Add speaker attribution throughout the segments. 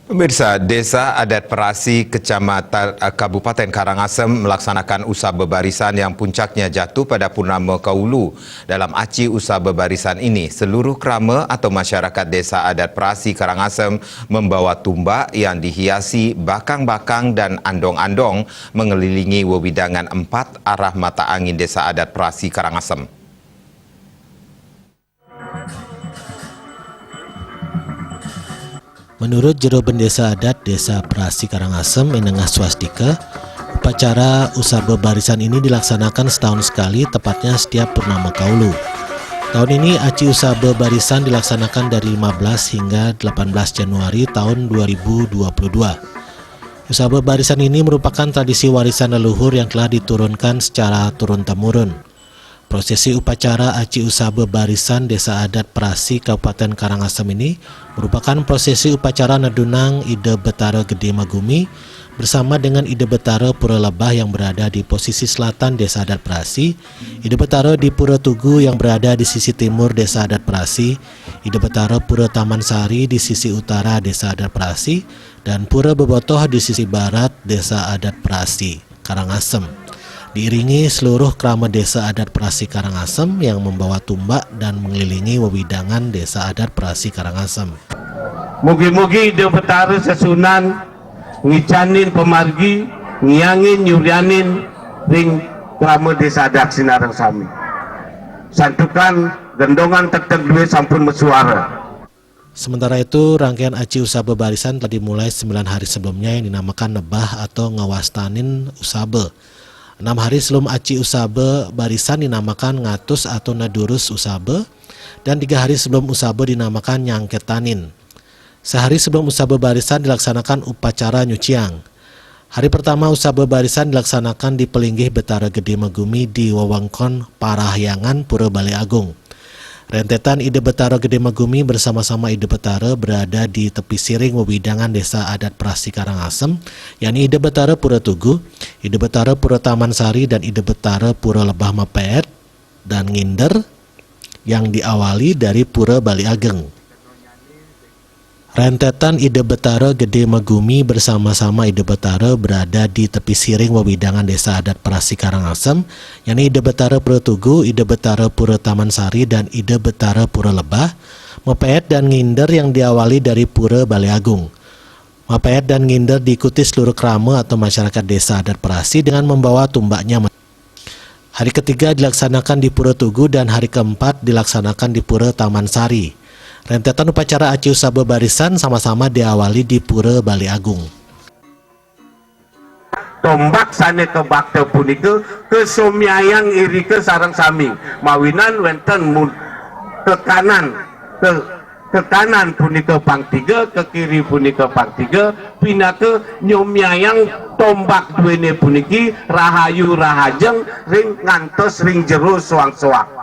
Speaker 1: Pemirsa, Desa Adat Perasi, Kecamatan Kabupaten Karangasem melaksanakan usaha bebarisan yang puncaknya jatuh pada Purnama Kaulu. Dalam aci usaha bebarisan ini, seluruh kerama atau masyarakat Desa Adat Perasi Karangasem membawa tumbak yang dihiasi bakang-bakang dan andong-andong mengelilingi wewidangan 4 arah mata angin Desa Adat Perasi Karangasem.
Speaker 2: Menurut Jero Bendesa Adat Desa Perasi Karangasem Menengah Swastika, upacara usaha bebarisan ini dilaksanakan setahun sekali, tepatnya setiap Purnama Kaulu. Tahun ini aci usaha bebarisan dilaksanakan dari 15 hingga 18 Januari tahun 2022. Usaha bebarisan ini merupakan tradisi warisan leluhur yang telah diturunkan secara turun-temurun. Prosesi upacara aci usaha bebarisan Desa Adat Perasi Kabupaten Karangasem ini merupakan prosesi upacara Nedunang Ide Betara Gede Magumi bersama dengan Ide Betara Pura Lebah yang berada di posisi selatan Desa Adat Perasi, Ide Betara di Pura Tugu yang berada di sisi timur Desa Adat Perasi, Ide Betara Pura Taman Sari di sisi utara Desa Adat Perasi, dan Pura Bebotoh di sisi barat Desa Adat Perasi Karangasem. Diiringi seluruh kerama Desa Adat Perasi Karangasem yang membawa tumbak dan mengelilingi wewidangan Desa Adat Perasi Karangasem.
Speaker 3: Mugi-mugi Ide Betara sesunan ngicanin pemargi, ngiangin nyurianin ring kerama Desa Adat Sinarang Sami. Santukan gendongan tek-tek duwe sampun mesuara.
Speaker 2: Sementara itu, rangkaian aci usaha bebarisan telah dimulai 9 hari sebelumnya yang dinamakan Nebah atau Ngawastanin Usabe. 6 hari sebelum aci usabe barisan dinamakan Ngatus atau Nadurus usabe, dan 3 hari sebelum usabe dinamakan Nyangketanin. Sehari sebelum usabe barisan dilaksanakan upacara Nyuciang. Hari pertama usabe barisan dilaksanakan di Pelinggih Betara Gede Magumi di wewengkon Parahyangan Pura Balai Agung. Rentetan Ide Betara Gede Magumi bersama-sama Ide Betara berada di tepi siring wewidangan Desa Adat Perasi Karangasem, yakni Ide Betara Pura Tugu, Ide Betara Pura Taman Sari, dan Ide Betara Pura Lebah Mepet dan Nginder yang diawali dari Pura Balai Ageng. Rentetan Ide Betara Gede Magumi bersama-sama Ide Betara berada di tepi siring wewidangan Desa Adat Perasi Karangasem, yakni Ide Betara Pura Tugu, Ide Betara Pura Taman Sari, dan Ide Betara Pura Lebah, Mepet dan Nginder yang diawali dari Pura Balai Agung. Mepet dan Nginder diikuti seluruh kerama atau masyarakat Desa Adat Perasi dengan membawa tumbaknya. Hari ketiga dilaksanakan di Pura Tugu dan hari keempat dilaksanakan di Pura Taman Sari. Rentetan upacara aci usaha bebarisan sama-sama diawali di Pura Balai Agung.
Speaker 3: Tombak sane ke bakte punika ke somyayang iri ke sarang sami. Mawinan wenten ke kanan punika pang 3, ke kiri punika pang 3, pinake nyomyayang tombak duwene puniki rahayu rahajeng ring ngantos ring jero soang-soang.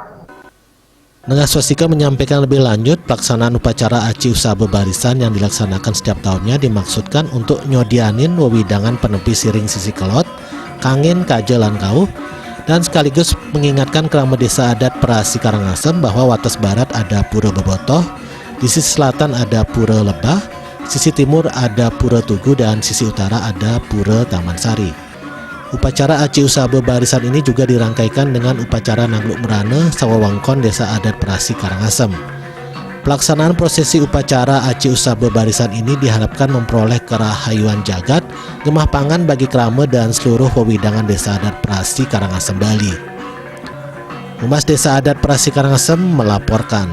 Speaker 2: Menengah Swastika menyampaikan lebih lanjut, pelaksanaan upacara aci usaha bebarisan yang dilaksanakan setiap tahunnya dimaksudkan untuk nyodianin wewidangan penepi siring sisi kelot, kangin, kaje, lan kauh, dan sekaligus mengingatkan kerama Desa Adat Perasi Karangasem bahwa wates barat ada Pura Bebotoh, di sisi selatan ada Pura Lebah, sisi timur ada Pura Tugu, dan sisi utara ada Pura Taman Sari. Upacara aci usaha bebarisan ini juga dirangkaikan dengan upacara Nangluk Merana sawewengkon Desa Adat Perasi Karangasem. Pelaksanaan prosesi upacara aci usaha bebarisan ini diharapkan memperoleh kerahayuan jagat, gemah pangan bagi kerama dan seluruh wewidangan Desa Adat Perasi Karangasem Bali. Humas Desa Adat Perasi Karangasem melaporkan.